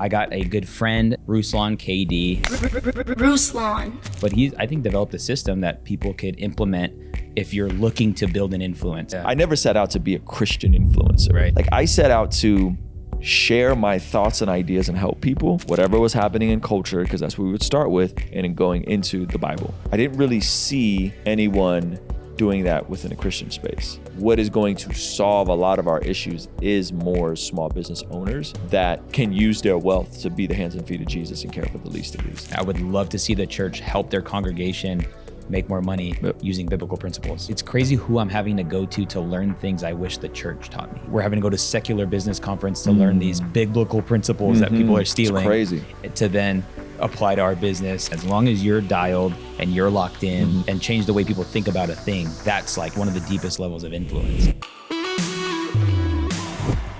I got a good friend, RuslanKD. Ruslan. But he's, I think, developed a system that people could implement if you're looking to build an influence. I never set out to be a Christian influencer. Right. Like I set out to share my thoughts and ideas and help people, whatever was happening in culture, because that's what we would start with, and in going into the Bible. I didn't really see anyone doing that within a Christian space. What is going to solve a lot of our issues is more small business owners that can use their wealth to be the hands and feet of Jesus and care for the least of these. I would love to see the church help their congregation make more money using biblical principles. It's crazy who I'm having to go to learn things I wish the church taught me. We're having to go to secular business conference to learn these biblical principles that people are stealing. It's crazy. To then apply to our business. As long as you're dialed and you're locked in and change the way people think about a thing, that's like one of the deepest levels of influence.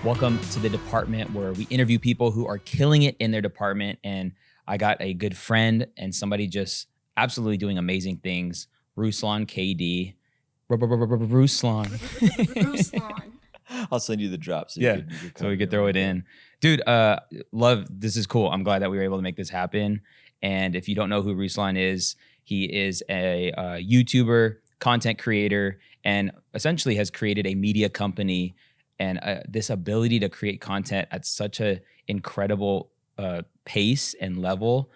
Welcome to the department where we interview people who are killing it in their department. And I got a good friend and somebody just absolutely doing amazing things. RuslanKD. Ruslan. Ruslan. I'll send you the drops. So Yeah, so we could throw it in. Dude, love, this is cool. I'm glad that we were able to make this happen. And if you don't know who Ruslan is, he is a YouTuber, content creator, and essentially has created a media company. And this ability to create content at such an incredible pace and level.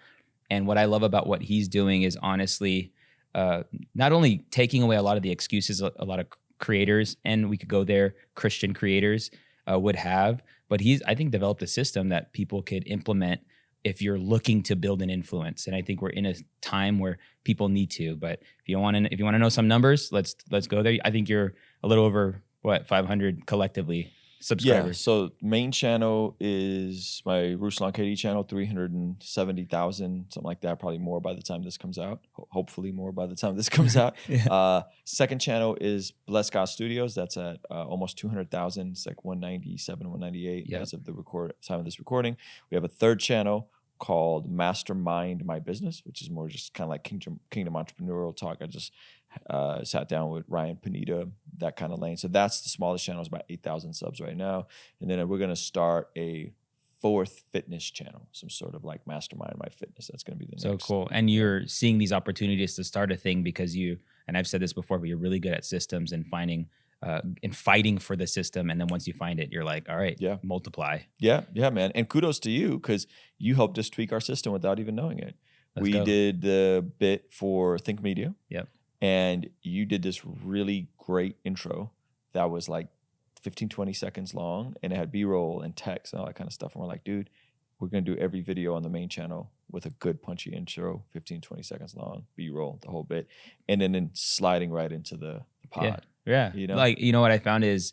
And what I love about what he's doing is honestly, not only taking away a lot of the excuses a lot of creators, and we could go there, Christian creators would have, but he's, I think, developed a system that people could implement if you're looking to build an influence. And I think we're in a time where people need to. But if you want to know some numbers, let's go there. I think you're a little over 500 collectively subscribers. Yeah, so main channel is my RuslanKD channel, 370,000, something like that, probably more by the time this comes out. Hopefully more by the time this comes out. Yeah. Second channel is Bless God Studios. That's at almost 200,000. It's like 197, 198 as of the time of this recording. We have a third channel called Mastermind My Business, which is more just kind of like kingdom entrepreneurial talk. I just sat down with Ryan Panetta, that kind of lane. So that's the smallest channel. It's about 8,000 subs right now. And then we're going to start a fourth fitness channel, some sort of like Mastermind My Fitness. That's going to be the next. So cool. And you're seeing these opportunities to start a thing because you, and I've said this before, but you're really good at systems and finding and fighting for the system. And then once you find it, you're like, all right, multiply. Yeah, man. And kudos to you because you helped us tweak our system without even knowing it. We did the bit for Think Media. Yep. And you did this really great intro that was like 15, 20 seconds long, and it had B-roll and text and all that kind of stuff. And we're like, dude, we're going to do every video on the main channel with a good punchy intro, 15, 20 seconds long, B-roll, the whole bit. And then sliding right into the pod. Yeah. You know? Like, you know what I found is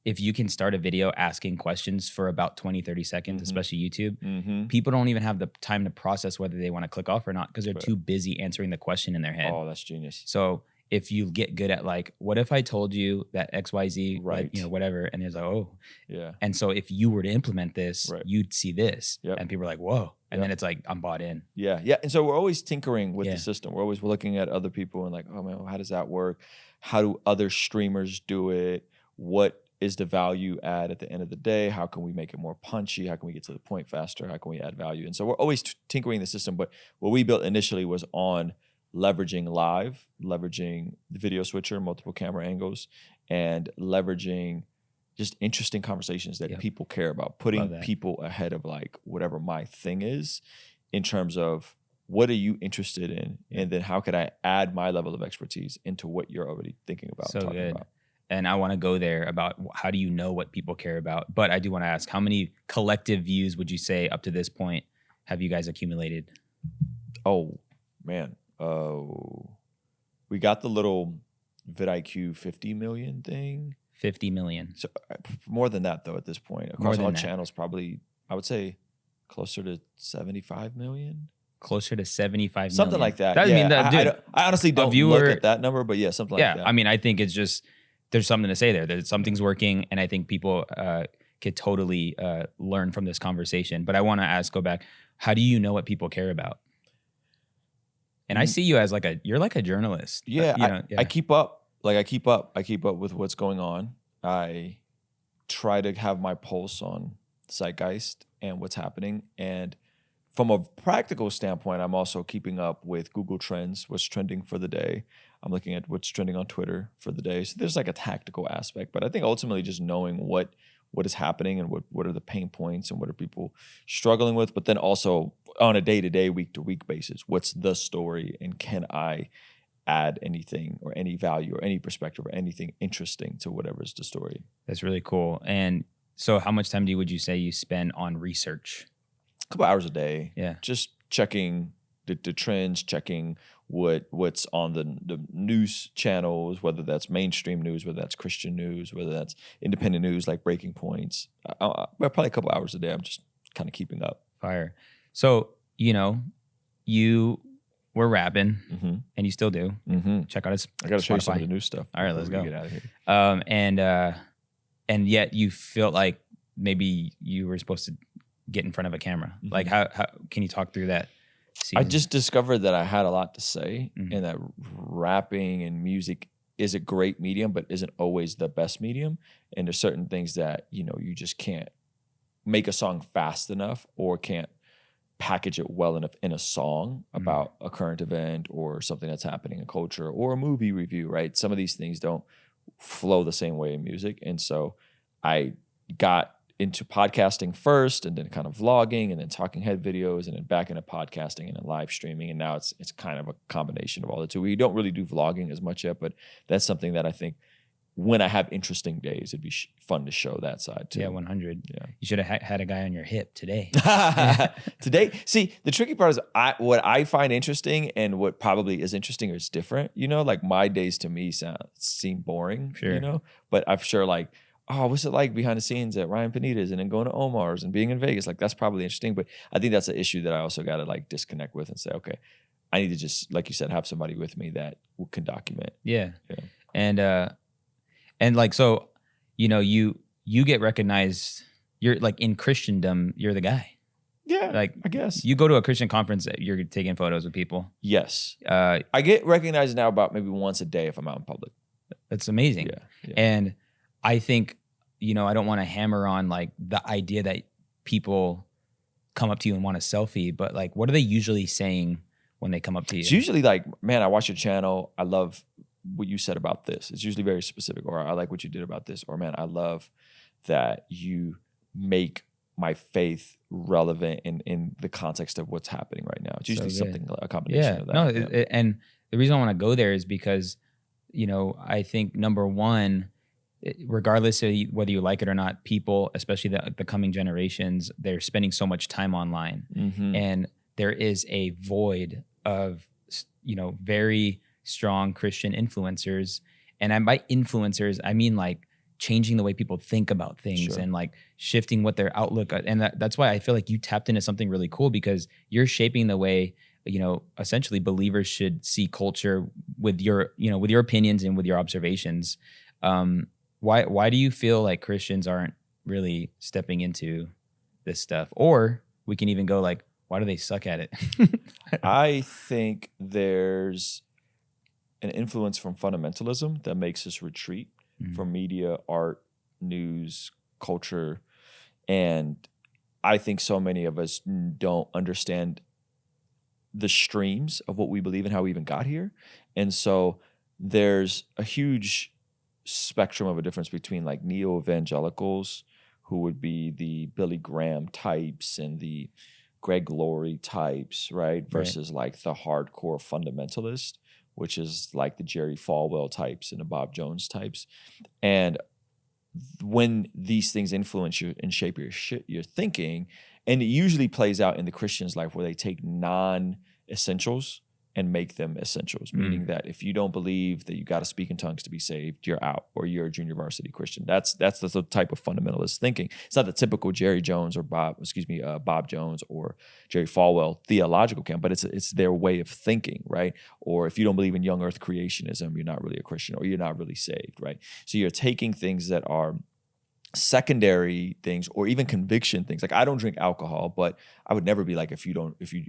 if you can start a video asking questions for about 20, 30 seconds, especially YouTube, people don't even have the time to process whether they want to click off or not because they're too busy answering the question in their head. Oh, that's genius. So if you get good at like, what if I told you that XYZ, right, like, whatever, and it's like, oh. Yeah. And so if you were to implement this, you'd see this. Yep. And people are like, whoa. And then it's like, I'm bought in. Yeah. And so we're always tinkering with the system. We're always looking at other people and like, oh man, how does that work? How do other streamers do it? What is the value add at the end of the day? How can we make it more punchy? How can we get to the point faster? How can we add value? And so we're always tinkering the system. But what we built initially was on leveraging live, leveraging the video switcher, multiple camera angles, and leveraging just interesting conversations that people care about, putting people ahead of like whatever my thing is in terms of what are you interested in? And then how could I add my level of expertise into what you're already thinking about, talking about? And I want to go there about how do you know what people care about? But I do want to ask, how many collective views would you say up to this point have you guys accumulated? Oh, man. We got the little vidIQ 50 million thing. 50 million. So more than that, though, at this point. Across all channels, probably, I would say, closer to 75 million. Closer to 75 million. Something like that. I honestly don't look at that number, but something like that. I mean, I think it's just, there's something to say there. That something's working, and I think people could totally learn from this conversation. But I want to go back, how do you know what people care about? And I see you as you're like a journalist. Yeah, I keep up. I keep up with what's going on. I try to have my pulse on zeitgeist and what's happening. And from a practical standpoint, I'm also keeping up with Google Trends, what's trending for the day. I'm looking at what's trending on Twitter for the day. So there's like a tactical aspect, but I think ultimately just knowing what is happening and what are the pain points and what are people struggling with, but then also on a day-to-day, week-to-week basis, what's the story and can I add anything or any value or any perspective or anything interesting to whatever's the story. That's really cool. And so how much time would you say you spend on research? A couple hours a day. Yeah. Just checking the trends, checking what's on the news channels, whether that's mainstream news, whether that's Christian news, whether that's independent news like Breaking Points. Probably a couple hours a day. I'm just kind of keeping up. Fire. So, you were rapping and you still do. Check out his I got to show you some of Spotify. the new stuff. All right, let's go. Get out of here. And yet you feel like maybe you were supposed to get in front of a camera. Like how can you talk through that season? I just discovered that I had a lot to say and that rapping and music is a great medium, but isn't always the best medium. And there's certain things that, you just can't make a song fast enough or can't package it well enough in a song about a current event or something that's happening in culture or a movie review, right? Some of these things don't flow the same way in music. And so I got into podcasting first and then kind of vlogging and then talking head videos and then back into podcasting and then live streaming. And now it's kind of a combination of all the two. We don't really do vlogging as much yet, but that's something that I think when I have interesting days, it'd be fun to show that side too. Yeah, 100. Yeah. You should have had a guy on your hip today. Today, see, the tricky part is what I find interesting and what probably is interesting is different. Like my days to me seem boring, Sure. But I'm sure like, oh, what's it like behind the scenes at Ryan Panita's and then going to Omar's and being in Vegas? Like that's probably interesting. But I think that's an issue that I also got to like disconnect with and say, okay, I need to just, like you said, have somebody with me that can document. Yeah. And like, so, you get recognized, you're like in Christendom, you're the guy. Yeah, like I guess. You go to a Christian conference, you're taking photos with people. Yes. I get recognized now about maybe once a day if I'm out in public. That's amazing. Yeah. And I think, I don't want to hammer on like the idea that people come up to you and want a selfie, but like, what are they usually saying when they come up to you? It's usually like, man, I watch your channel. I love what you said about this. It's usually very specific, or I like what you did about this, or man, I love that you make my faith relevant in the context of what's happening right now. It's usually something, a combination of that. No, and the reason I want to go there is because, I think number one, regardless of whether you like it or not, people, especially the coming generations, they're spending so much time online, and there is a void of, very strong Christian influencers. And by influencers, I mean like changing the way people think about things and like shifting what their outlook. And that's why I feel like you tapped into something really cool, because you're shaping the way, essentially believers should see culture with your, with your opinions and with your observations. Why do you feel like Christians aren't really stepping into this stuff? Or we can even go like, why do they suck at it? I think there's an influence from fundamentalism that makes us retreat from media, art, news, culture. And I think so many of us don't understand the streams of what we believe and how we even got here. And so there's a huge spectrum of a difference between like neo-evangelicals, who would be the Billy Graham types and the Greg Laurie types, right? Versus like the hardcore fundamentalist, which is like the Jerry Falwell types and the Bob Jones types. And when these things influence you and shape your thinking, and it usually plays out in the Christian's life where they take non-essentials and make them essentials, meaning that if you don't believe that you got to speak in tongues to be saved, you're out, or you're a junior varsity Christian. That's the type of fundamentalist thinking. It's not the typical Jerry Jones or Bob Jones or Jerry Falwell theological camp, but it's their way of thinking, right? Or if you don't believe in young earth creationism, you're not really a Christian, or you're not really saved, right? So you're taking things that are secondary things, or even conviction things. Like I don't drink alcohol, but I would never be like, if you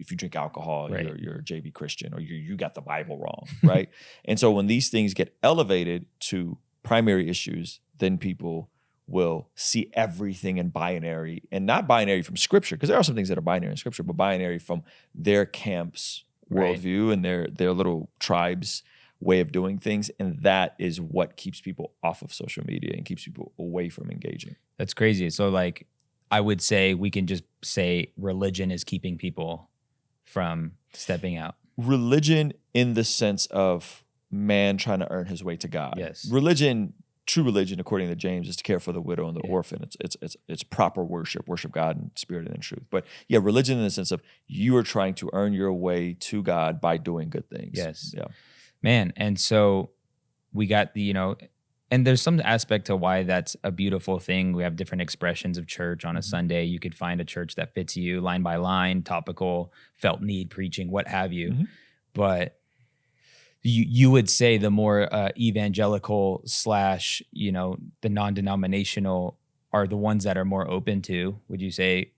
drink alcohol, you're a JV Christian, or you got the Bible wrong, right? And so when these things get elevated to primary issues, then people will see everything in binary, and not binary from scripture, because there are some things that are binary in scripture, but binary from their camp's worldview and their little tribes way of doing things. And that is what keeps people off of social media and keeps people away from engaging. That's crazy. So like, I would say we can just say religion is keeping people from stepping out. Religion in the sense of man trying to earn his way to God. Yes. Religion, true religion, according to James, is to care for the widow and the orphan. It's proper worship God in spirit and in truth. But yeah, religion in the sense of you are trying to earn your way to God by doing good things. Yes. Yeah. Man, and so we got the, and there's some aspect to why that's a beautiful thing. We have different expressions of church on a Sunday. You could find a church that fits you line by line, topical, felt need, preaching, what have you. Mm-hmm. But you would say the more evangelical / the non-denominational are the ones that are more open to, would you say,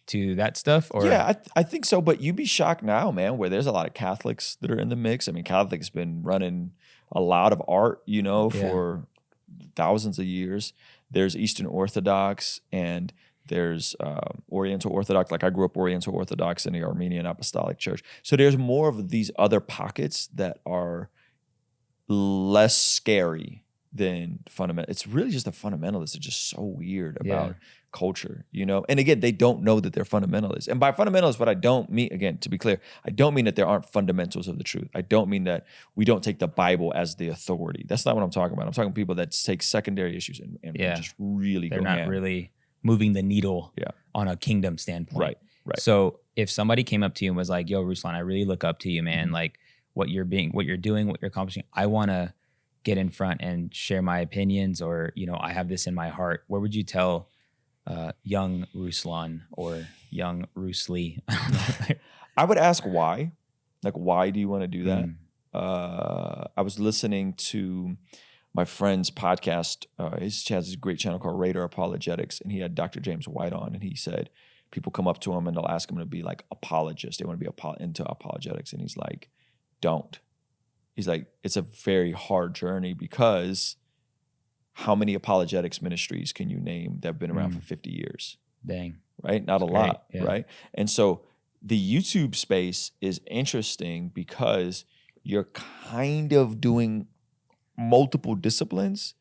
to that stuff? Or yeah, I think so. But you'd be shocked now, man, where there's a lot of Catholics that are in the mix. I mean, Catholics been running a lot of art, for thousands of years. There's Eastern Orthodox and there's Oriental Orthodox. Like I grew up Oriental Orthodox in the Armenian Apostolic Church. So there's more of these other pockets that are less scary than fundamental. It's really just the fundamentalists are just so weird about culture, And again, they don't know that they're fundamentalists. And by fundamentalists, what I don't mean, again, to be clear, I don't mean that there aren't fundamentals of the truth. I don't mean that we don't take the Bible as the authority. That's not what I'm talking about. I'm talking people that take secondary issues and just really they're go not ham. Really moving the needle on a kingdom standpoint. Right. So if somebody came up to you and was like, yo, Ruslan, I really look up to you, man. Like what you're doing, what you're accomplishing. I want to get in front and share my opinions, or, I have this in my heart. Where would you tell young Ruslan or young Rusli? I would ask why. Like, why do you want to do that? I was listening to my friend's podcast. He has this great channel called Radar Apologetics, and he had Dr. James White on, and he said people come up to him and they'll ask him to be like apologists. They want to be into apologetics, and he's like, don't. He's like, it's a very hard journey, because how many apologetics ministries can you name that have been around for 50 years? Dang. Right? Not a lot, right? And so the YouTube space is interesting because you're kind of doing multiple disciplines,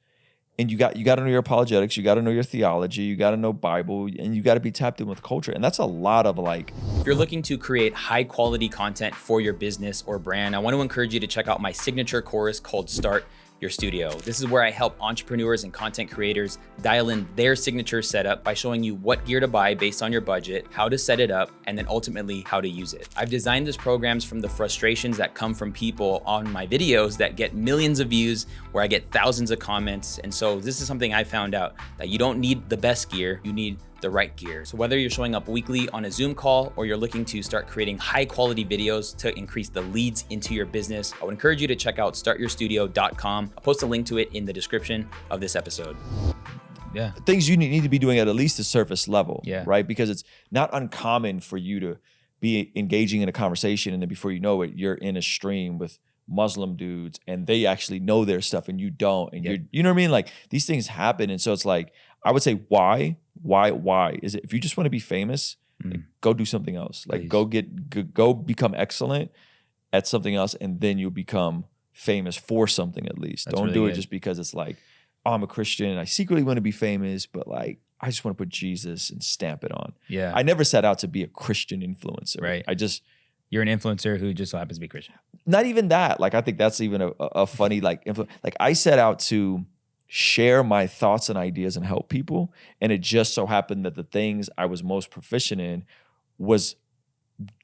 and you got to know your apologetics, you got to know your theology, you got to know Bible, and you got to be tapped in with culture. And that's a lot of like. If you're looking to create high quality content for your business or brand, I want to encourage you to check out my signature course called Start Your Studio. This is where I help entrepreneurs and content creators dial in their signature setup by showing you what gear to buy based on your budget, how to set it up, and then ultimately how to use it. I've designed these programs from the frustrations that come from people on my videos that get millions of views, where I get thousands of comments. And so this is something I found out, that you don't need the best gear, you need the right gear. So whether you're showing up weekly on a Zoom call, or you're looking to start creating high quality videos to increase the leads into your business, I would encourage you to check out startyourstudio.com. I'll post a link to it in the description of this episode. Yeah. Things you need to be doing at least the surface level, Yeah. right? Because it's not uncommon for you to be engaging in a conversation, and then before you know it, you're in a stream with Muslim dudes and they actually know their stuff and you don't. And you know what I mean? Like, these things happen. And so it's like, I would say, why is it? If you just want to be famous, like, go do something else. Like, go become excellent at something else, and then you'll become famous for something at least. That's Don't really do it good. just because it's like, oh, I'm a Christian and I secretly want to be famous, but like, I just want to put Jesus and stamp it on. Yeah. I never set out to be a Christian influencer. Right. You're an influencer who just so happens to be Christian. Not even that. Like, I think that's even a funny, like, like, I set out to share my thoughts and ideas and help people. And it just so happened that the things I was most proficient in was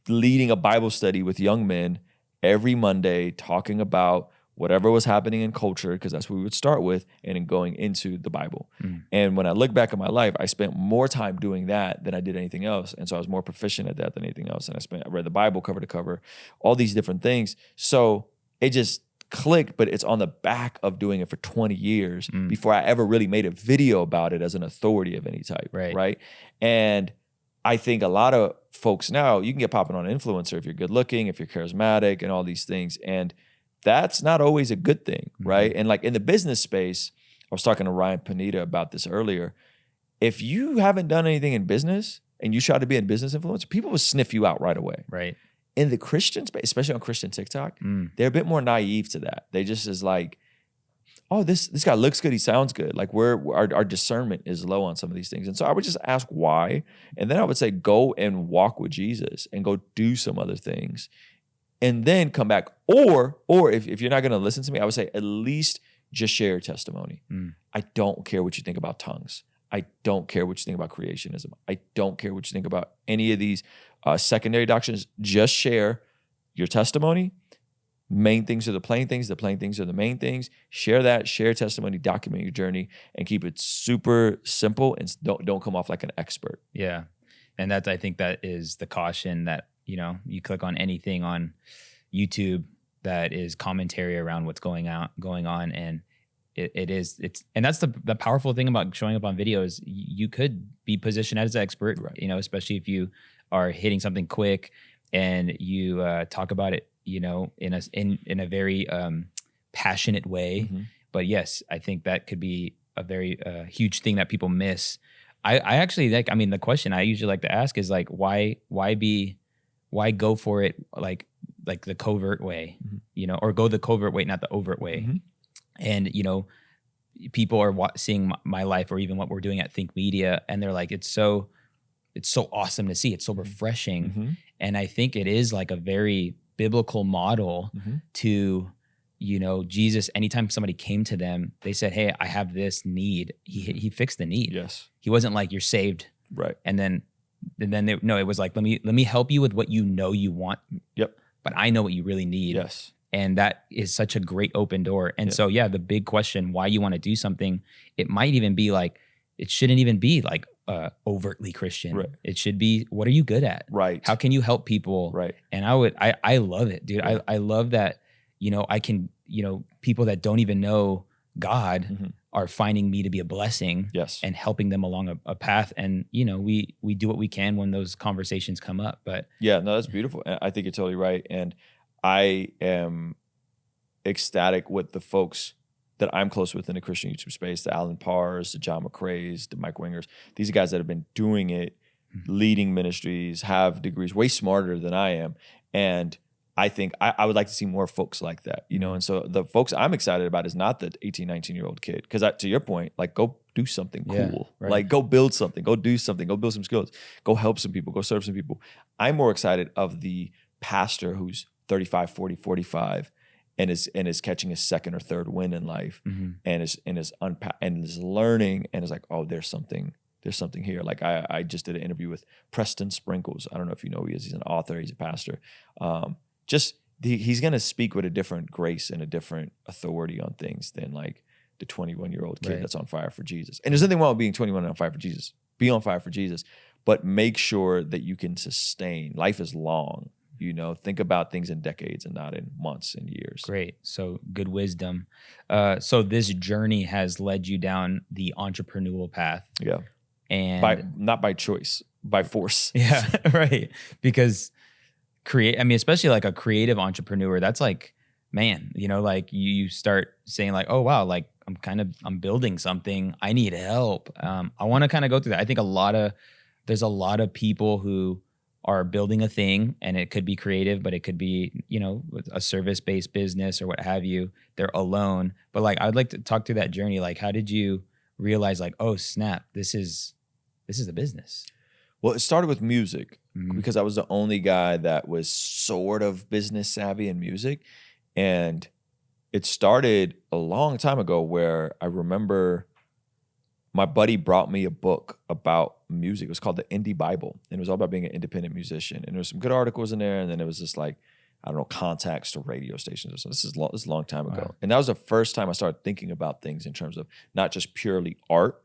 leading a Bible study with young men every Monday, talking about whatever was happening in culture, because that's what we would start with, and then going into the Bible. And when I look back at my life, I spent more time doing that than I did anything else. And so I was more proficient at that than anything else. And I read the Bible cover to cover, all these different things. So it just clicked, but it's on the back of doing it for 20 years before I ever really made a video about it as an authority of any type. Right. And I think a lot of folks now, you can get popping on an influencer if you're good looking, if you're charismatic, and all these things. And that's not always a good thing, right? And like in the business space, was talking to Ryan Panetta about this earlier. If you haven't done anything in business and you try to be a business influencer, people will sniff you out right away. Right. In the Christian space, especially on Christian TikTok, they're a bit more naive to that. They just is like, oh, this guy looks good, he sounds good. Like our discernment is low on some of these things. And so I would just ask why. And then I would say, go and walk with Jesus and go do some other things. And then come back. Or if you're not going to listen to me, I would say at least just share your testimony. I don't care what you think about tongues. I don't care what you think about creationism. I don't care what you think about any of these secondary doctrines. Just share your testimony. Main things are the plain things are the main things. Share that, share testimony, document your journey, and keep it super simple and don't come off like an expert. Yeah. And I think that is the caution that, you know, you click on anything on YouTube that is commentary around what's going on. And and that's the powerful thing about showing up on videos. You could be positioned as an expert, right, you know, especially if you are hitting something quick and you talk about it, you know, in a very passionate way. But yes, I think that could be a very huge thing that people miss. I actually like, I mean, the question I usually like to ask is like, why go for it like the covert way, you know, or go the covert way, not the overt way. And, you know, people are seeing my life or even what we're doing at Think Media, and they're like, it's so awesome to see. It's so refreshing. And I think it is like a very biblical model to, you know, Jesus, anytime somebody came to them, they said, hey, I have this need. He fixed the need. Yes. He wasn't like, you're saved. Right. And then it was like, let me help you with what you know you want. Yep. But I know what you really need. Yes. And that is such a great open door. And so, yeah, the big question, why you want to do something, it might even be like, it shouldn't even be like overtly Christian. Right. It should be, what are you good at? Right. How can you help people? Right. And I love it, dude. Yeah. I love that, you know, I can, you know, people that don't even know God are finding me to be a blessing. Yes. And helping them along a path. And, you know, we do what we can when those conversations come up. But yeah, no, that's beautiful. I think you're totally right. And I am ecstatic with the folks that I'm close with in the Christian YouTube space, the Alan Parrs, the John McCrae's, the Mike Wingers. These are guys that have been doing it, leading ministries, have degrees, way smarter than I am. And I think I would like to see more folks like that, you know? And so the folks I'm excited about is not the 18, 19-year-old kid. Because to your point, like, go do something cool. Right. Like, go build something, go do something, go build some skills, go help some people, go serve some people. I'm more excited of the pastor who's 35, 40, 45 and is catching his second or third win in life and is learning and is like, oh, there's something here. Like I just did an interview with Preston Sprinkles. I don't know if you know who he is. He's an author, he's a pastor. He's going to speak with a different grace and a different authority on things than like the 21-year-old kid that's on fire for Jesus. And there's nothing wrong with being 21 and on fire for Jesus. Be on fire for Jesus, but make sure that you can sustain. Life is long. You know, think about things in decades and not in months and years. Great. So good wisdom. So this journey has led you down the entrepreneurial path. Yeah. And not by choice, by force. Yeah, right. Because especially like a creative entrepreneur, that's like, man, you know, like you start saying like, oh, wow, like I'm building something. I need help. I want to kind of go through that. I think there's a lot of people who are building a thing, and it could be creative, but it could be, you know, a service-based business or what have you. They're alone. But like, I'd like to talk through that journey. Like, how did you realize like, oh snap, this is the business? Well, it started with music because I was the only guy that was sort of business savvy in music. And it started a long time ago where I remember my buddy brought me a book about music. It was called the Indie Bible. And it was all about being an independent musician. And there was some good articles in there. And then it was just like, I don't know, contacts to radio stations or something. This is a long time ago. Wow. And that was the first time I started thinking about things in terms of not just purely art,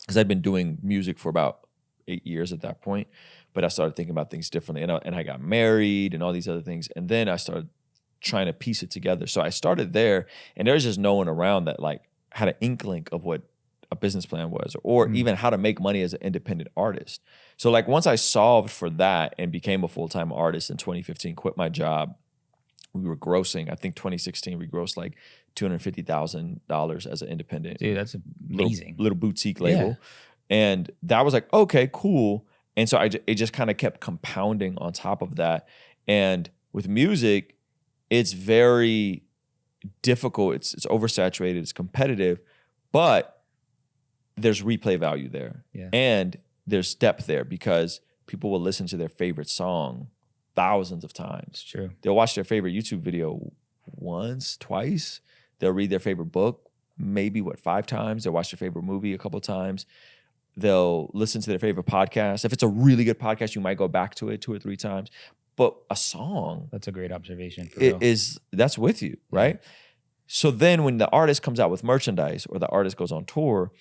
because I'd been doing music for about 8 years at that point. But I started thinking about things differently. And I got married and all these other things. And then I started trying to piece it together. So I started there, and there was just no one around that like had an inkling of what a business plan was, or even how to make money as an independent artist. So like once I solved for that and became a full-time artist in 2015, quit my job, we were grossing, I think 2016, we grossed like $250,000 as an independent. Dude, that's amazing. Little boutique label. And that was like, okay, cool. And so it just kind of kept compounding on top of that. And with music, it's very difficult. It's oversaturated. It's competitive, but there's replay value there. Yeah. And there's depth there because people will listen to their favorite song thousands of times. It's true. They'll watch their favorite YouTube video once, twice. They'll read their favorite book maybe 5 times. They'll watch their favorite movie a couple of times. They'll listen to their favorite podcast. If it's a really good podcast, you might go back to it 2 or 3 times. But a song, that's a great observation. For real. That's with you, right? So then when the artist comes out with merchandise or the artist goes on tour,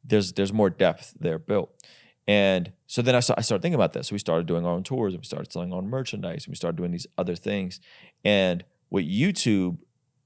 there's more depth there built. And so then I started thinking about this. So we started doing our own tours and we started selling our own merchandise and we started doing these other things. And with YouTube,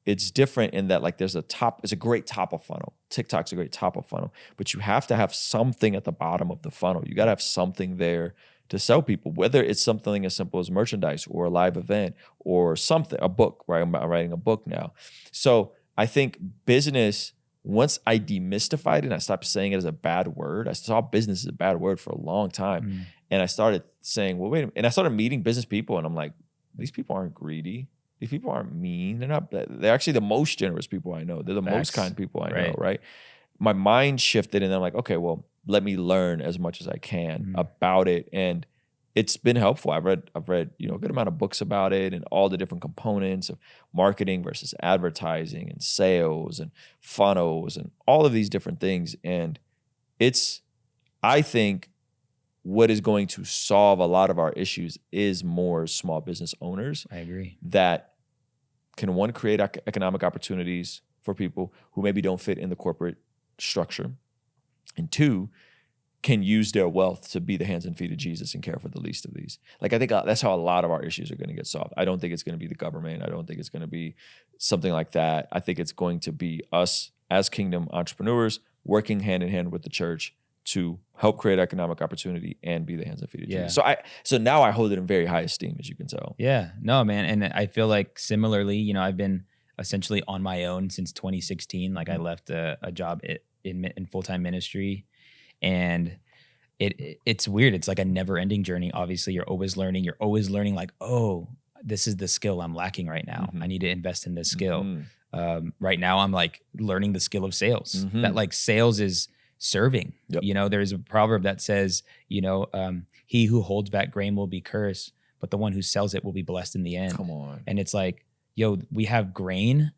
it's different in that like it's a great top of funnel. TikTok's a great top of funnel, but you have to have something at the bottom of the funnel. You got to have something there to sell people, whether it's something as simple as merchandise or a live event or something, a book, right? I'm writing a book now. So I think business, once I demystified it and I stopped saying it as a bad word, I saw business as a bad word for a long time. And I started saying, well, wait a minute. And I started meeting business people and I'm like, these people aren't greedy. These people aren't mean. They're actually the most generous people I know. They're the most kind people I know, right? My mind shifted and I'm like, okay, well, let me learn as much as I can about it. And it's been helpful. I've read, a good amount of books about it and all the different components of marketing versus advertising and sales and funnels and all of these different things. And I think what is going to solve a lot of our issues is more small business owners. I agree. That can, one, create economic opportunities for people who maybe don't fit in the corporate structure. And 2, can use their wealth to be the hands and feet of Jesus and care for the least of these. Like, I think that's how a lot of our issues are going to get solved. I don't think it's going to be the government. I don't think it's going to be something like that. I think it's going to be us as kingdom entrepreneurs working hand in hand with the church to help create economic opportunity and be the hands and feet of Jesus. So now I hold it in very high esteem, as you can tell. Yeah, no, man. And I feel like similarly, I've been essentially on my own since 2016. Like I left a job in full-time ministry, and it's weird. It's like a never-ending journey. Obviously, you're always learning. You're always learning like, oh, this is the skill I'm lacking right now. I need to invest in this skill. Right now, I'm like learning the skill of sales. That like sales is serving. There's a proverb that says, he who holds back grain will be cursed, but the one who sells it will be blessed in the end. Come on. And it's like, we have grain.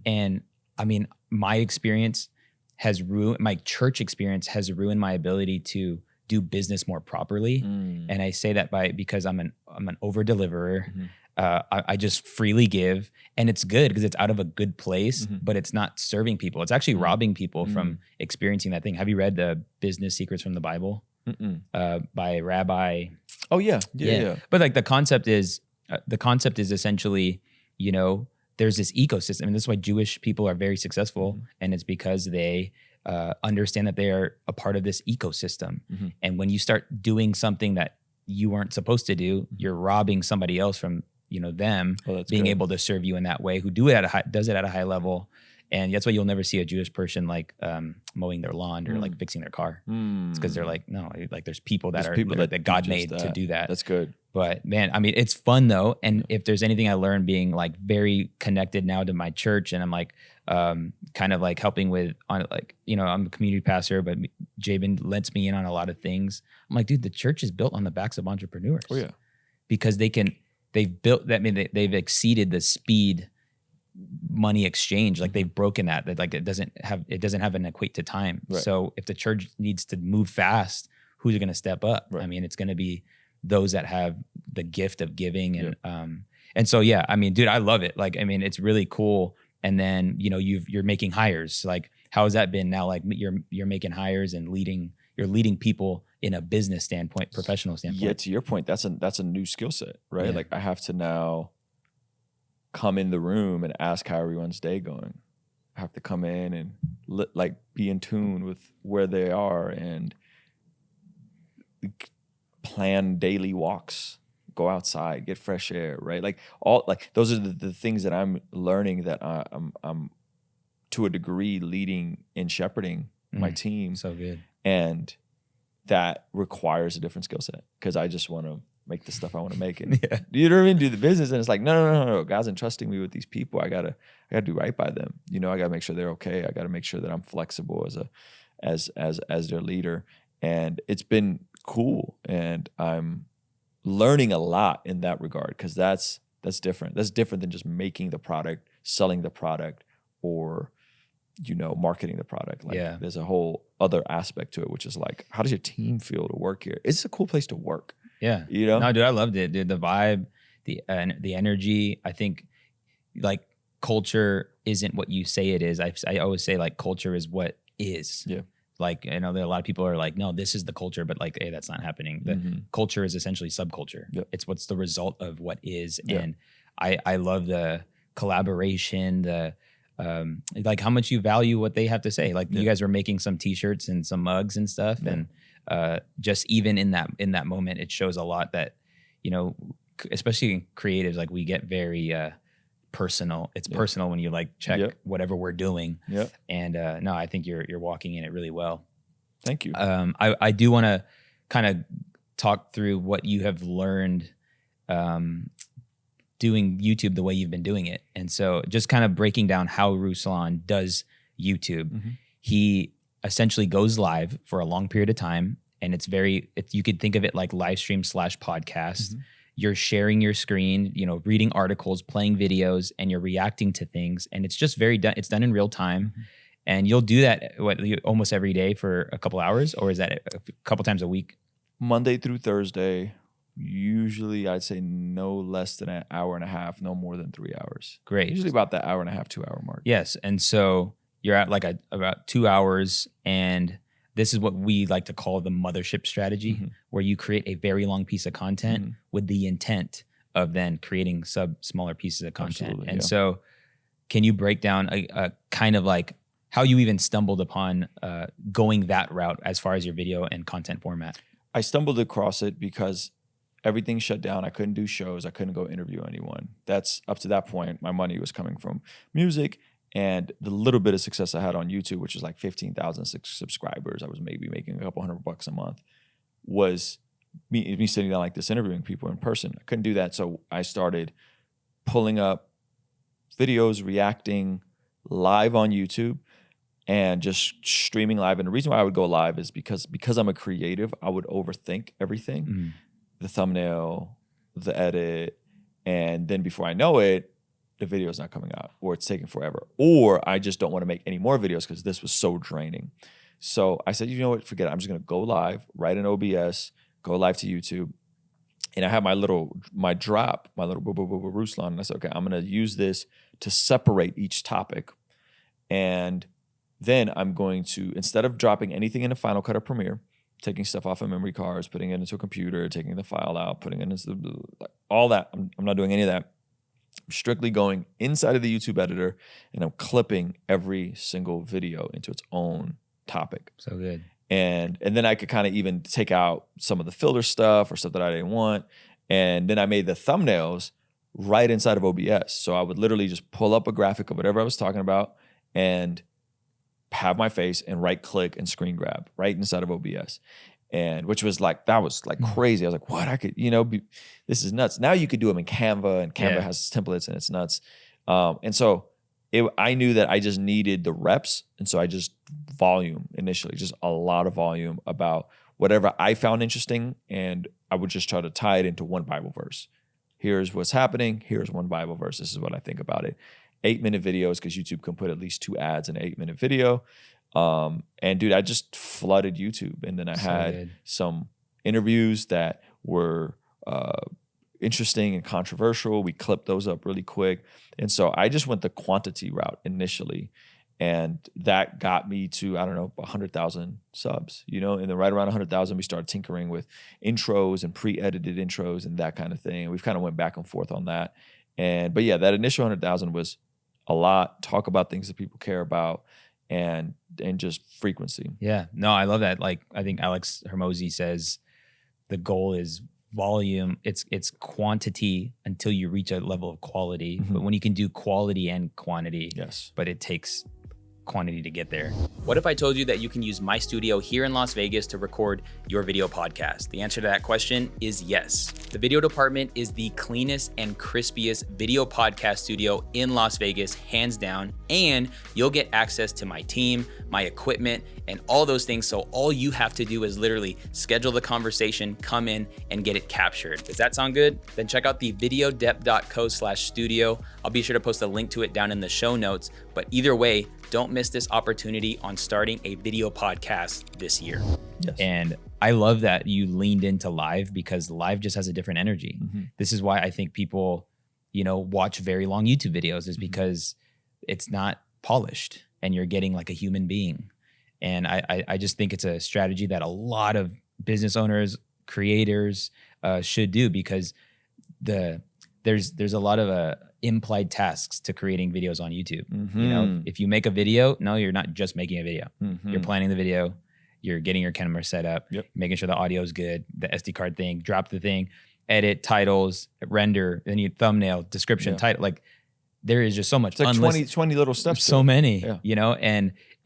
And I mean, my experience has ruined, my church experience has ruined my ability to do business more properly. And I say that because I'm an over deliverer. I just freely give, and it's good because it's out of a good place, but it's not serving people. It's actually robbing people from experiencing that thing. Have you read the Business Secrets from the Bible by Rabbi? Oh yeah. But like the concept is essentially, there's this ecosystem, and this is why Jewish people are very successful, and it's because they understand that they are a part of this ecosystem. And when you start doing something that you weren't supposed to do, you're robbing somebody else from them being able to serve you in that way, who does it at a high level. And that's why you'll never see a Jewish person like mowing their lawn or like fixing their car. It's because they're like, no, like there's people that God made to do that. That's good. But man, I mean, it's fun though. And if there's anything I learned being like very connected now to my church, and I'm like kind of like helping with I'm a community pastor, but Jabin lets me in on a lot of things. I'm like, dude, the church is built on the backs of entrepreneurs. Oh yeah. Because they've built that. I mean, they've exceeded the speed money exchange. Like they've broken that like it doesn't have an equate to time. Right. So if the church needs to move fast, who's going to step up? Right. I mean, it's going to be those that have the gift of giving. And so, yeah, I mean, dude, I love it. Like, I mean, it's really cool. And then, you're making hires. Like, how has that been now? Like you're making hires and you're leading people in a business standpoint, professional standpoint. Yeah. To your point, that's a new skill set, right? Yeah. Like I have to now come in the room and ask how everyone's day going. I have to come in and be in tune with where they are and plan daily walks go outside, get fresh air, right? Like all like those are the things that I'm learning that I'm to a degree leading and shepherding my team. So good. And that requires a different skill set because I just want to make the stuff I want to make. And you know what I mean? Do the business. And it's like, no. God's entrusting me with these people. I gotta do right by them. You know, I gotta make sure they're okay. I gotta make sure that I'm flexible as their leader. And it's been cool. And I'm learning a lot in that regard because that's different. That's different than just making the product, selling the product, or marketing the product. Like there's a whole other aspect to it, which is like, how does your team feel to work here? It's a cool place to work. Yeah. No, dude, I loved it. Dude, the vibe, the energy. I think like culture isn't what you say it is. I always say like culture is what is. Yeah. Like, I know that a lot of people are like, no, this is the culture, but like, hey, that's not happening. The culture is essentially subculture. Yep. It's what's the result of what is. Yeah. And I love the collaboration, the like how much you value what they have to say. Like you guys were making some t-shirts and some mugs and stuff. Yeah. And just even in that moment, it shows a lot that, especially in creatives, like we get very personal. It's personal when you like check whatever we're doing. Yeah. And no, I think you're walking in it really well. Thank you. I do want to kind of talk through what you have learned doing YouTube the way you've been doing it. And so just kind of breaking down how Ruslan does YouTube. Mm-hmm. He essentially goes live for a long period of time. And you could think of it like live stream / podcast. Mm-hmm. You're sharing your screen, reading articles, playing videos, and you're reacting to things. And it's just it's done in real time. Mm-hmm. And you'll do that almost every day for a couple hours, or is that a couple times a week? Monday through Thursday. Usually I'd say no less than an hour and a half, no more than 3 hours. Great. Usually about that hour and a half, 2 hour mark. Yes. And so you're at like about 2 hours, and this is what we like to call the mothership strategy, where you create a very long piece of content with the intent of then creating smaller pieces of content. Absolutely, and so can you break down a kind of like how you even stumbled upon going that route as far as your video and content format? I stumbled across it because everything shut down. I couldn't do shows. I couldn't go interview anyone. That's up to that point. My money was coming from music and the little bit of success I had on YouTube, which was like 15,000 subscribers. I was maybe making a couple $100 a month. Was me sitting down like this interviewing people in person. I couldn't do that, so I started pulling up videos, reacting live on YouTube, and just streaming live. And the reason why I would go live is because I'm a creative. I would overthink everything. The thumbnail, the edit, and then before I know it, the video's not coming out, or it's taking forever, or I just don't want to make any more videos because this was so draining. So I said, you know what, forget it. I'm just gonna go live, write an OBS, go live to YouTube, and I have my little Ruslan, and I said, okay, I'm gonna use this to separate each topic, and then I'm going to, instead of dropping anything into Final Cut or Premiere, taking stuff off of memory cards, putting it into a computer, taking the file out, putting it into all that. I'm not doing any of that. I'm strictly going inside of the YouTube editor, and I'm clipping every single video into its own topic. So good. And then I could kind of even take out some of the filler stuff or stuff that I didn't want. And then I made the thumbnails right inside of OBS. So I would literally just pull up a graphic of whatever I was talking about and have my face and right click and screen grab right inside of OBS. And which was like, that was like crazy. I was like, what? I could, this is nuts. Now you could do them in Canva, and Canva has templates, and it's nuts. And so I knew that I just needed the reps. And so I just volume initially, just a lot of volume about whatever I found interesting. And I would just try to tie it into one Bible verse. Here's what's happening. Here's one Bible verse. This is what I think about it. 8-minute videos, because YouTube can put at least 2 ads in an 8-minute video. And dude, I just flooded YouTube. And then I had some interviews that were interesting and controversial. We clipped those up really quick. And so I just went the quantity route initially. And that got me to, 100,000 subs, and then right around 100,000, we started tinkering with intros and pre-edited intros and that kind of thing. We've kind of went back and forth on that. But yeah, that initial 100,000 was a lot. Talk about things that people care about, and just frequency. Yeah, no, I love that. Like, I think Alex Hermosi says the goal is volume, it's quantity until you reach a level of quality. But when you can do quality and quantity, Yes. but it takes quantity to get there. What if I told you that you can use my studio here in Las Vegas to record your video podcast? The answer to that question is yes. The video department is the cleanest and crispiest video podcast studio in Las Vegas, hands down, and you'll get access to my team, my equipment, and all those things. So all you have to do is literally schedule the conversation, come in, and get it captured. Does that sound good? Then check out the videodept.co/studio. I'll be sure to post a link to it down in the show notes. But either way, don't miss this opportunity on starting a video podcast this year. Yes. And I love that you leaned into live, because live just has a different energy. This is why I think people, watch very long YouTube videos, is because it's not polished and you're getting like a human being. And I just think it's a strategy that a lot of business owners, creators should do, because there's a lot of implied tasks to creating videos on YouTube. If you make a video, no, you're not just making a video. You're planning the video, you're getting your camera set up, making sure the audio is good, the SD card thing, drop the thing, edit, titles, render, then you thumbnail, description, title. Like there is just so much. It's like 20 little steps. So many,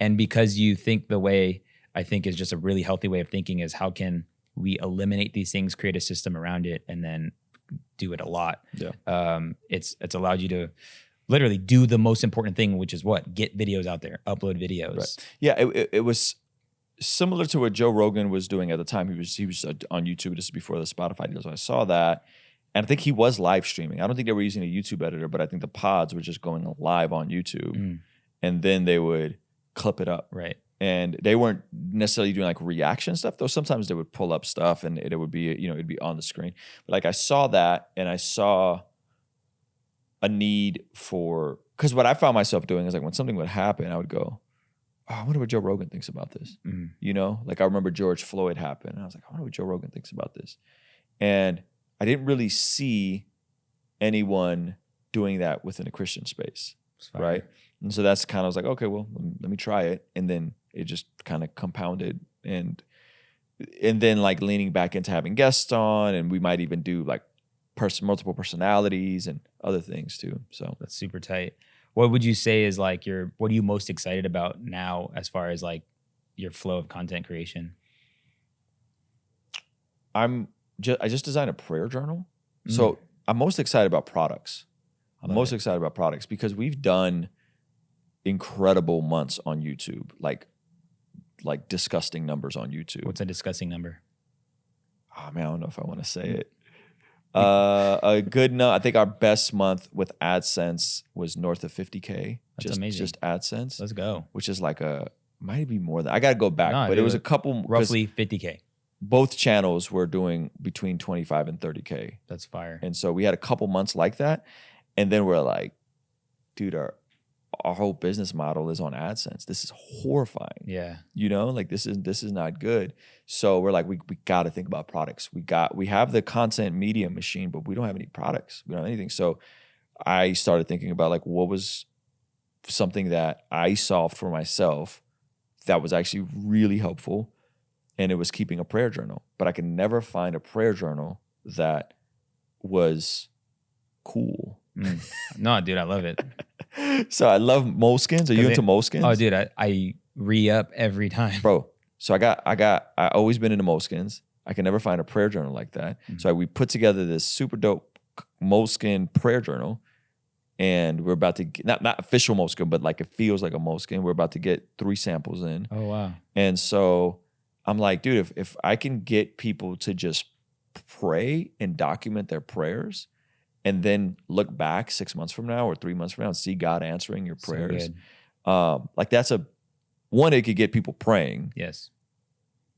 and because you think the way I think is just a really healthy way of thinking is, how can we eliminate these things, create a system around it, and then do it a lot. It's allowed you to literally do the most important thing, which is what? Get videos out there, upload videos. Right. Yeah, it was similar to what Joe Rogan was doing at the time. He was on YouTube. This is before the Spotify deal. So I saw that, and I think he was live streaming. I don't think they were using a YouTube editor, but I think the pods were just going live on YouTube, and then they would clip it up. Right. And they weren't necessarily doing like reaction stuff, though sometimes they would pull up stuff and it would be, it'd be on the screen. But like I saw that, and I saw a need for, because what I found myself doing is like when something would happen, I would go, oh, I wonder what Joe Rogan thinks about this. Like I remember George Floyd happened, and I was like, I wonder what Joe Rogan thinks about this. And I didn't really see anyone doing that within a Christian space, right? And so that's kind of, I was like, okay, well, let me try it. And then it just kind of compounded, and then like leaning back into having guests on, and we might even do like multiple personalities and other things too. So that's super tight. What would you say is like what are you most excited about now as far as like your flow of content creation? I just designed a prayer journal. So I'm most excited about products. Excited about products because we've done incredible months on YouTube, like disgusting numbers on YouTube. What's a disgusting number? Oh man, I don't know if I want to say it. A good no. I think our best month with AdSense was north of 50K. That's amazing. Just AdSense. Let's go. Which is like might be more than, I got to go back, but it was a couple. Roughly 50K. Both channels were doing between 25 and 30K. That's fire. And so we had a couple months like that. And then we're like, dude, our whole business model is on AdSense. This is horrifying. Yeah. Like this is not good. So we're like, we got to think about products. We have the content media machine, but we don't have any products. We don't have anything. So I started thinking about like, what was something that I solved for myself that was actually really helpful. And it was keeping a prayer journal. But I could never find a prayer journal that was cool. No, dude, I love it. So I love moleskins. Are you into moleskins? Oh, dude, I re-up every time, bro. So I always been into moleskins. I can never find a prayer journal like that. So we put together this super dope moleskin prayer journal, and we're about to get, not official moleskin, but like it feels like a moleskin. We're about to get 3 samples in. Oh wow! And so I'm like, dude, if I can get people to just pray and document their prayers, and then look back 6 months from now or 3 months from now and see God answering your prayers. Like that's it could get people praying. Yes.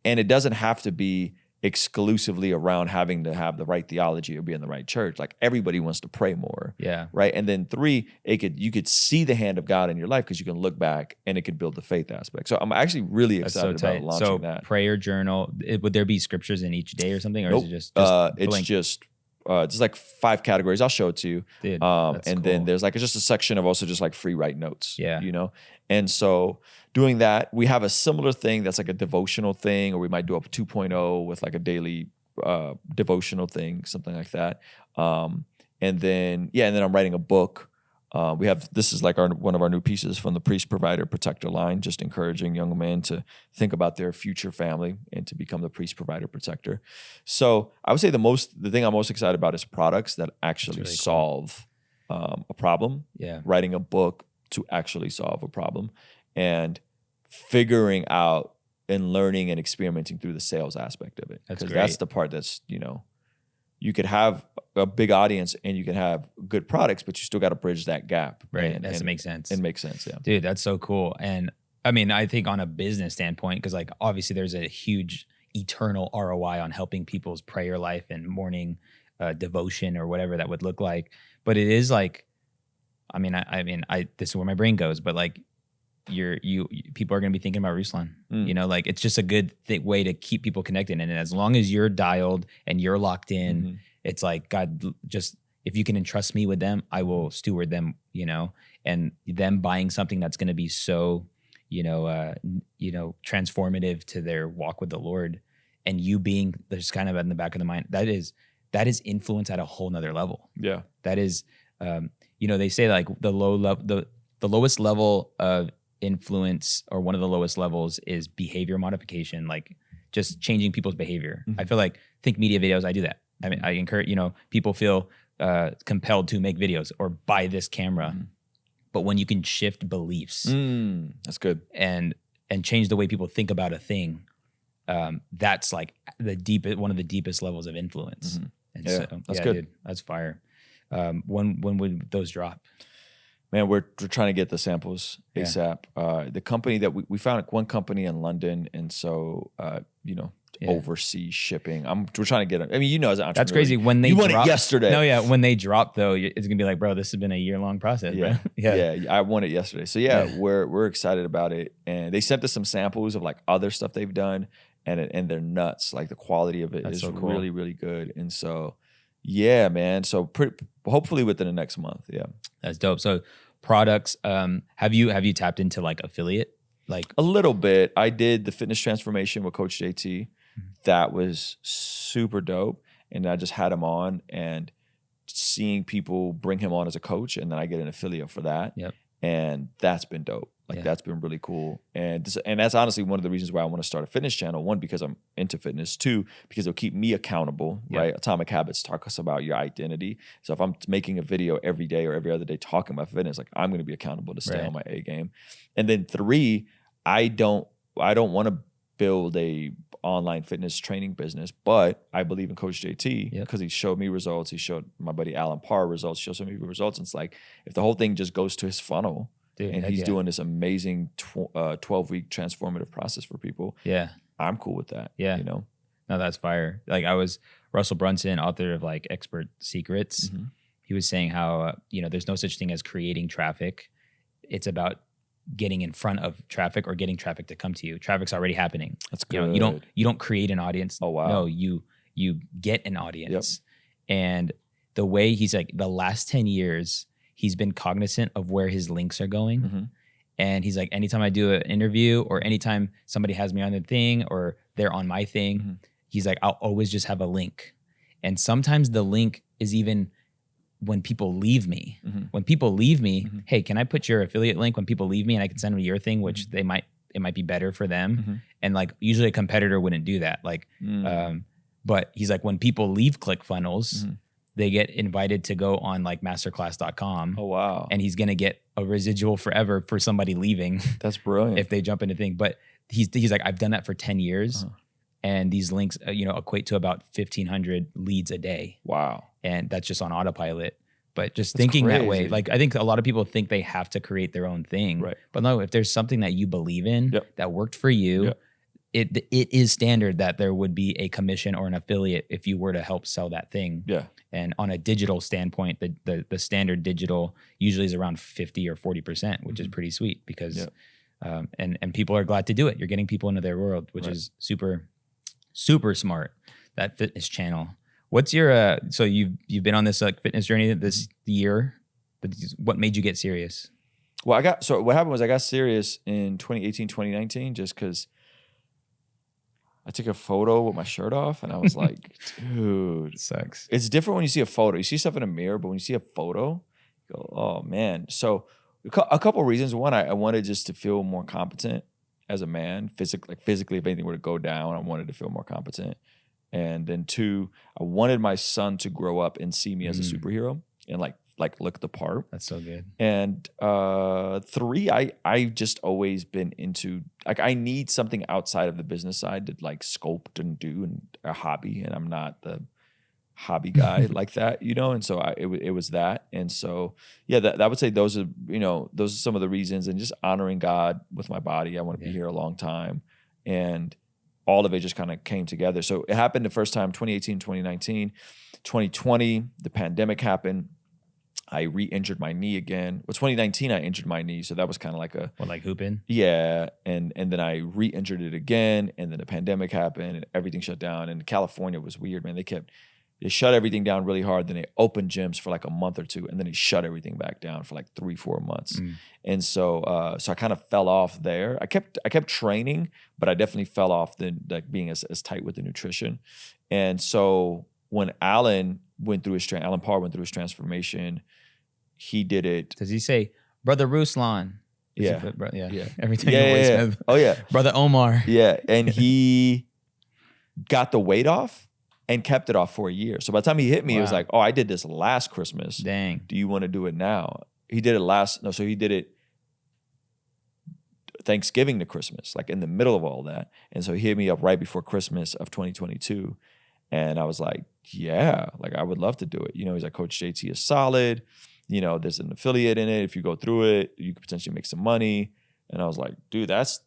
And it doesn't have to be exclusively around having to have the right theology or be in the right church. Like everybody wants to pray more. Yeah. Right. And then 3, you could see the hand of God in your life because you can look back and it could build the faith aspect. So I'm actually really excited about launching that. Prayer journal, would there be scriptures in each day or something? Or nope. Is it just it's just it's like 5 categories. I'll show it to you. Dude, and cool. Then there's like just a section of also just like free write notes. Yeah. And so doing that, we have a similar thing that's like a devotional thing, or we might do a 2.0 with like a daily devotional thing, something like that. And then I'm writing a book. This is like one of our new pieces from the Priest Provider Protector line, just encouraging young men to think about their future family and to become the Priest Provider Protector. So I would say the thing I'm most excited about is products that actually really cool. solve a problem. Yeah. Writing a book to actually solve a problem, and figuring out and learning and experimenting through the sales aspect of it. Because that's the part that's, you could have a big audience and you can have good products, but you still got to bridge that gap. Right. And, That has to make sense. It makes sense. Yeah. Dude, that's so cool. And I mean, I think on a business standpoint, because like obviously there's a huge eternal ROI on helping people's prayer life and morning devotion or whatever that would look like. But it is like, this is where my brain goes, but like people are going to be thinking about Ruslan, like it's just a good way to keep people connected. And as long as you're dialed and you're locked in, it's like, God, just, if you can entrust me with them, I will steward them, and them buying something that's going to be so, transformative to their walk with the Lord, and you being there's kind of in the back of the mind, that is influence at a whole nother level. Yeah. That is, they say like the lowest level of influence, or one of the lowest levels, is behavior modification, like just changing people's behavior. I feel like, think media videos, I do that. I mean, I encourage, people feel compelled to make videos or buy this camera. But when you can shift beliefs, that's good. And change the way people think about a thing, that's like one of the deepest levels of influence. And that's good. Dude, that's fire. When would those drop? Man, we're trying to get the samples ASAP. The company that we found one company in London, and so overseas shipping. We're trying to get it. I mean, as an entrepreneur, that's crazy. When they want drop, it yesterday. No, yeah. When they drop though, it's gonna be like, bro, this has been a year-long process. Yeah. Bro. yeah. I want it yesterday. So we're excited about it. And they sent us some samples of like other stuff they've done, and they're nuts. Like the quality of it is so cool. Really, really good. And so, yeah, man. So hopefully within the next month. Yeah, that's dope. So products, have you tapped into like affiliate? Like a little bit. I did the fitness transformation with Coach JT. That was super dope. And I just had him on, and seeing people bring him on as a coach, and then I get an affiliate for that. Yep. And that's been dope. Like that's been really cool. And that's honestly one of the reasons why I want to start a fitness channel. One, because I'm into fitness. Two, because it'll keep me accountable, right? Atomic Habits talks about your identity. So if I'm making a video every day or every other day talking about fitness, like I'm going to be accountable to stay on my A game. And then three, I don't want to build a online fitness training business, but I believe in Coach JT because he showed me results. He showed my buddy Alan Parr results, showed some people results. And it's like, if the whole thing just goes to his funnel, and he's doing this amazing 12-week transformative process for people, I'm cool with that. Yeah. No, that's fire. Like Russell Brunson, author of like Expert Secrets, he was saying how, there's no such thing as creating traffic. It's about getting in front of traffic or getting traffic to come to you. Traffic's already happening. That's good. You don't create an audience. Oh wow. No, you get an audience. And the way he's like, the last 10 years, he's been cognizant of where his links are going. And he's like, anytime I do an interview or anytime somebody has me on their thing or they're on my thing, he's like, I'll always just have a link. And sometimes the link is even when people leave me. When people leave me, hey, can I put your affiliate link when people leave me and I can send them to your thing, which it might be better for them. And like usually a competitor wouldn't do that. Like, but he's like, when people leave ClickFunnels, they get invited to go on like masterclass.com. Oh, wow. And he's going to get a residual forever for somebody leaving. That's brilliant. If they jump into thing. But he's like, I've done that for 10 years. And these links, equate to about 1,500 leads a day. Wow. And that's just on autopilot. But just thinking that way, like I think a lot of people think they have to create their own thing. Right. But no, if there's something that you believe in that worked for you, it is standard that there would be a commission or an affiliate if you were to help sell that thing. Yeah. And on a digital standpoint, the standard digital usually is around 50 or 40%, which is pretty sweet because and people are glad to do it. You're getting people into their world, which is super, super smart. That fitness channel. What's your so you've been on this like fitness journey this year? What made you get serious? Well, what happened was I got serious in 2018, 2019, just because I took a photo with my shirt off, and I was like, dude, It sucks. it's different when you see a photo. You see stuff in a mirror, but when you see a photo, you go, oh man. So a couple of reasons. One, I wanted just to feel more competent as a man, physically, if anything were to go down, I wanted to feel more competent. And then two, I wanted my son to grow up and see me as a superhero and like look the part. That's so good. And three, I've just always been into, like, I need something outside of the business side to like sculpt and do, and a hobby, and I'm not the hobby guy like that, you know. And so it was that. And so yeah, that I would say those are some of the reasons, and just honoring God with my body. I want to be here a long time, and all of it just kind of came together. So it happened the first time 2018, 2019, 2020, the pandemic happened. I re-injured my knee again. Well, 2019, I injured my knee. So that was kind of like like hooping? Yeah. And then I re-injured it again. And then the pandemic happened and everything shut down. And California was weird, man. They shut everything down really hard. Then they opened gyms for like a month or two. And then they shut everything back down for like 3-4 months. And so so I kind of fell off there. I kept training, but I definitely fell off like being as tight with the nutrition. And so when Alan Parr went through his transformation, he did it. Does he say, Brother Ruslan? Yeah. Yeah. Every time Yeah. Oh yeah. Brother Omar. Yeah. And he got the weight off and kept it off for a year. So by the time he hit me, it was like, oh, I did this last Christmas. Dang. Do you want to do it now? He did it so he did it Thanksgiving to Christmas, like in the middle of all that. And so he hit me up right before Christmas of 2022. And I was like, yeah, like I would love to do it. You know, he's like, Coach JT is solid. You know, there's an affiliate in it. If you go through it, you could potentially make some money. And I was like, dude, that's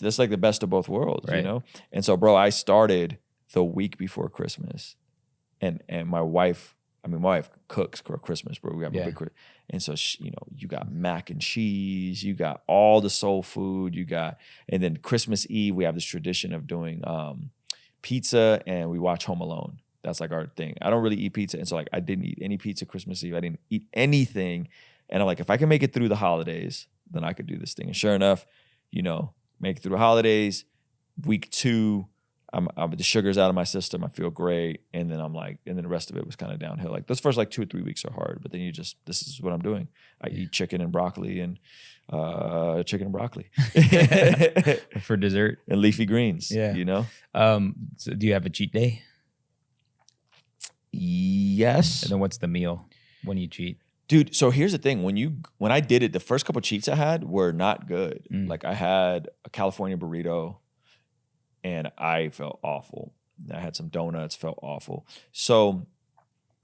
like the best of both worlds, you know? And so, bro, I started the week before Christmas. And my wife cooks for Christmas, bro. We have a big, and so you got mac and cheese, you got all the soul food, and then Christmas Eve we have this tradition of doing pizza, and we watch Home Alone. That's like our thing. I don't really eat pizza, and so like I didn't eat any pizza Christmas Eve. I didn't eat anything, and I'm like, if I can make it through the holidays, then I could do this thing. And sure enough, make it through the holidays. Week 2. The sugar's out of my system. I feel great. And then and then the rest of it was kind of downhill. Like those first like 2 or 3 weeks are hard, but then this is what I'm doing. I eat chicken and broccoli for dessert and leafy greens. Yeah. So do you have a cheat day? Yes. And then what's the meal when you cheat? Dude, so here's the thing. When I did it, the first couple cheats I had were not good. Like I had a California burrito, and I felt awful. I had some donuts, felt awful. So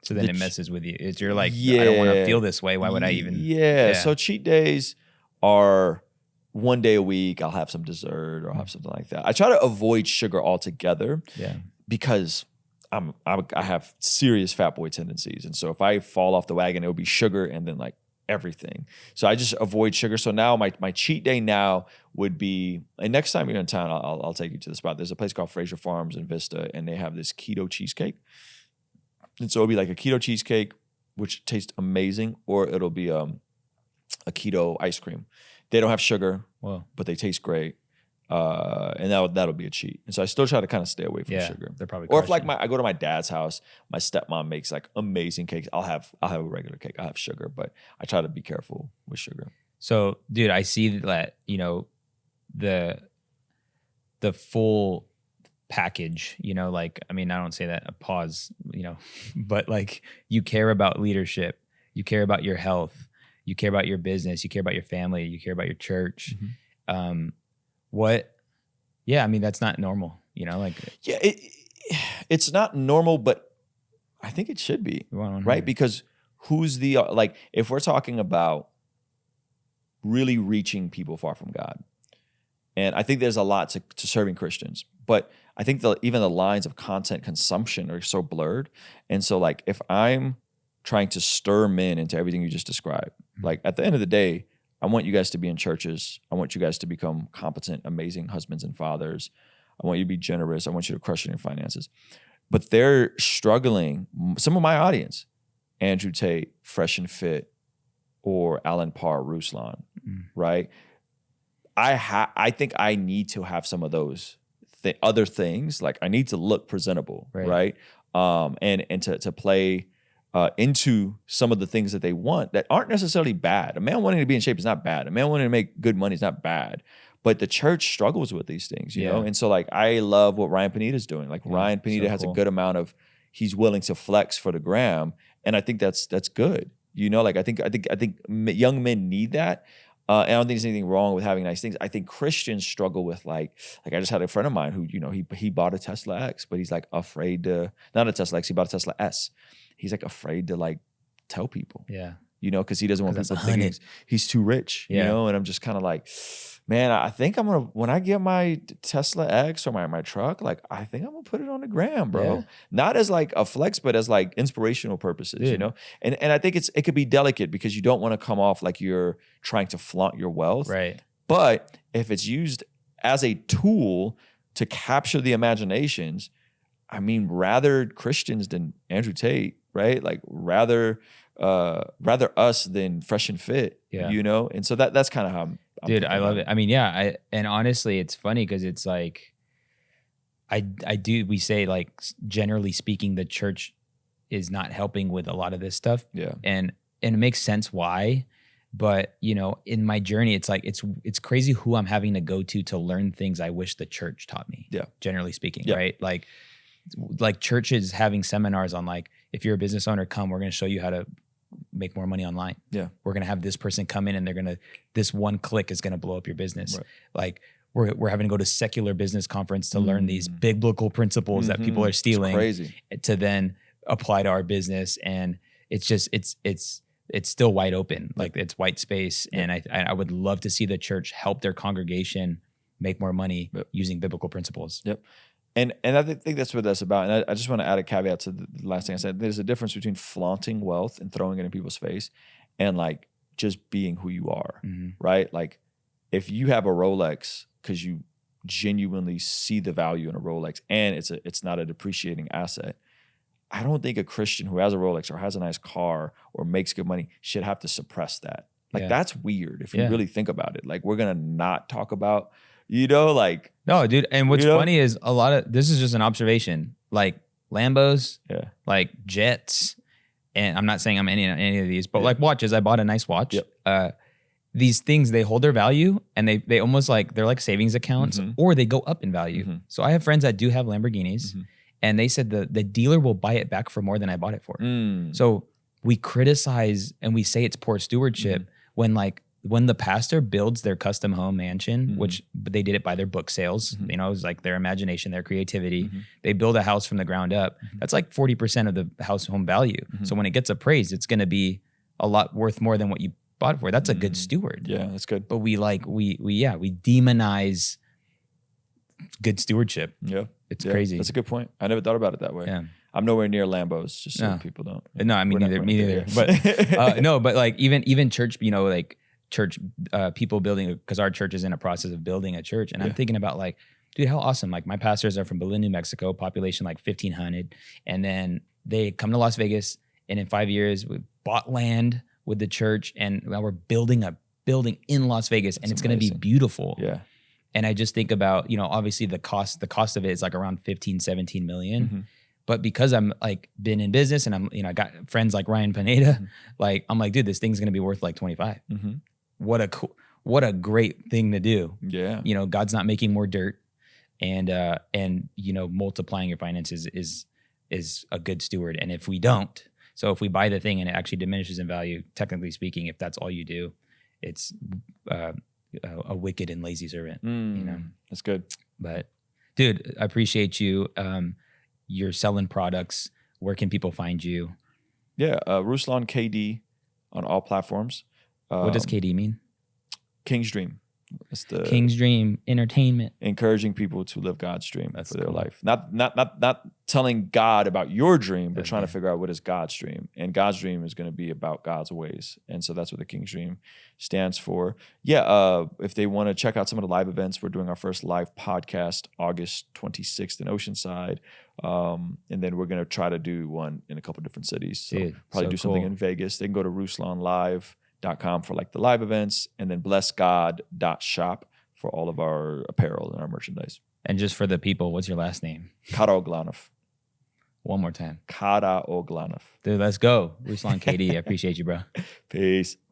then it messes with you. You're like, I don't want to feel this way. Why would I even? Yeah. So cheat days are one day a week. I'll have some dessert or I'll have something like that. I try to avoid sugar altogether. Yeah. Because I have serious fat boy tendencies. And so if I fall off the wagon, it would be sugar and then like everything. So I just avoid sugar. So now my cheat day now would be, and next time you're in town, I'll take you to the spot. There's a place called Fraser Farms in Vista, and they have this keto cheesecake. And so it'll be like a keto cheesecake, which tastes amazing, or it'll be a keto ice cream. They don't have sugar, but they taste great. And that'll be a cheat. And so I still try to kind of stay away from sugar. They're probably or if like I go to my dad's house, my stepmom makes like amazing cakes. I'll have a regular cake. I'll have sugar, but I try to be careful with sugar. So, dude, I see that the full package. Like I don't say that. Pause. But like you care about leadership. You care about your health. You care about your business. You care about your family. You care about your church. That's not normal, it's not normal, but I think it should be, right? Because who's if we're talking about really reaching people far from God, and I think there's a lot to serving Christians, but I think even the lines of content consumption are so blurred. And so like if I'm trying to stir men into everything you just described, like at the end of the day, I want you guys to be in churches. I want you guys to become competent, amazing husbands and fathers. I want you to be generous. I want you to crush it in your finances. But they're struggling. Some of my audience, Andrew Tate, Fresh and Fit, or Alan Parr, Ruslan, right? I think I need to have some of those other things. Like I need to look presentable, right? And to play into some of the things that they want that aren't necessarily bad. A man wanting to be in shape is not bad. A man wanting to make good money is not bad. But the church struggles with these things, you know? And so like, I love what Ryan Pinita's doing. Like Ryan Pinita has a good amount of, he's willing to flex for the gram. And I think that's good. You know, like I think young men need that. And I don't think there's anything wrong with having nice things. I think Christians struggle with like I just had a friend of mine who, you know, he bought a Tesla X, but he's like afraid to, not a Tesla X, he bought a Tesla S. He's like afraid to like tell people. Yeah. You know, because he doesn't want people thinking he's too rich, you know? And I'm just kind of like, man, I think I'm gonna, when I get my Tesla X or my truck, like I think I'm gonna put it on the gram, bro. Yeah. Not as like a flex, but as like inspirational purposes, you know? And I think it could be delicate because you don't want to come off like you're trying to flaunt your wealth. Right. But if it's used as a tool to capture the imaginations, I mean, rather Christians than Andrew Tate, right? Like rather us than Fresh and Fit, you know? And so that's kind of how I'm dude, I love it. I mean, yeah, and honestly, it's funny because it's like, we say like, generally speaking, the church is not helping with a lot of this stuff. Yeah. And it makes sense why, but you know, in my journey, it's like, it's crazy who I'm having to go to learn things I wish the church taught me. Yeah. Generally speaking, right? Like churches having seminars on like, if you're a business owner, come, we're going to show you how to make more money online. Yeah. We're going to have this person come in and this one click is going to blow up your business. Right. Like we're having to go to secular business conference to learn these biblical principles that people are stealing to then apply to our business. And it's just, it's still wide open. Like it's white space. And I would love to see the church help their congregation make more money using biblical principles. Yep. And I think that's what that's about. And I just want to add a caveat to the last thing I said. There's a difference between flaunting wealth and throwing it in people's face and like just being who you are, right? Like if you have a Rolex because you genuinely see the value in a Rolex and it's not a depreciating asset, I don't think a Christian who has a Rolex or has a nice car or makes good money should have to suppress that. Like that's weird if you really think about it. Like we're going to not talk about, you know, like. No, dude. And what's funny is a lot of, this is just an observation, like Lambos, like jets. And I'm not saying I'm any of these, but like watches, I bought a nice watch. Yep. These things, they hold their value and they almost like, they're like savings accounts or they go up in value. So I have friends that do have Lamborghinis and they said the dealer will buy it back for more than I bought it for. So we criticize and we say it's poor stewardship when the pastor builds their custom home mansion, which they did it by their book sales, you know, it was like their imagination, their creativity. They build a house from the ground up. That's like 40% of the house home value. So when it gets appraised, it's going to be a lot worth more than what you bought it for. That's a good steward. Yeah, that's good. But we demonize good stewardship. Yeah. It's crazy. That's a good point. I never thought about it that way. Yeah. I'm nowhere near Lambos, just so people don't. No, I mean, me neither. But no, but like even church, you know, like church people building, because our church is in a process of building a church. And I'm thinking about like, dude, how awesome. Like my pastors are from Berlin, New Mexico, population like 1,500. And then they come to Las Vegas and in 5 years we bought land with the church and now we're building a building in Las Vegas. That's and it's going to be beautiful. Yeah. And I just think about, you know, obviously the cost of it is like around 15, 17 million. But because I'm like been in business and I'm, you know, I got friends like Ryan Pineda, like I'm like, dude, this thing's going to be worth like 25. What a great thing to do. Yeah. You know, God's not making more dirt and you know, multiplying your finances is a good steward. And if we don't, so if we buy the thing and it actually diminishes in value, technically speaking, if that's all you do, it's a wicked and lazy servant, you know? That's good. But dude, I appreciate you. You're selling products. Where can people find you? Yeah. RuslanKD on all platforms. What does KD mean? King's Dream. It's the King's Dream Entertainment. Encouraging people to live God's dream for their life. Not telling God about your dream, but trying to figure out what is God's dream. And God's dream is going to be about God's ways. And so that's what the King's Dream stands for. Yeah, if they want to check out some of the live events, we're doing our first live podcast August 26th in Oceanside. And then we're going to try to do one in a couple different cities. So probably do something in Vegas. They can go to RuslanLive.com for like the live events, and then blessgod.shop for all of our apparel and our merchandise. And just for the people, what's your last name? Karaoglanov. One more time. Karaoglanov. Dude, let's go. RuslanKD, I appreciate you, bro. Peace.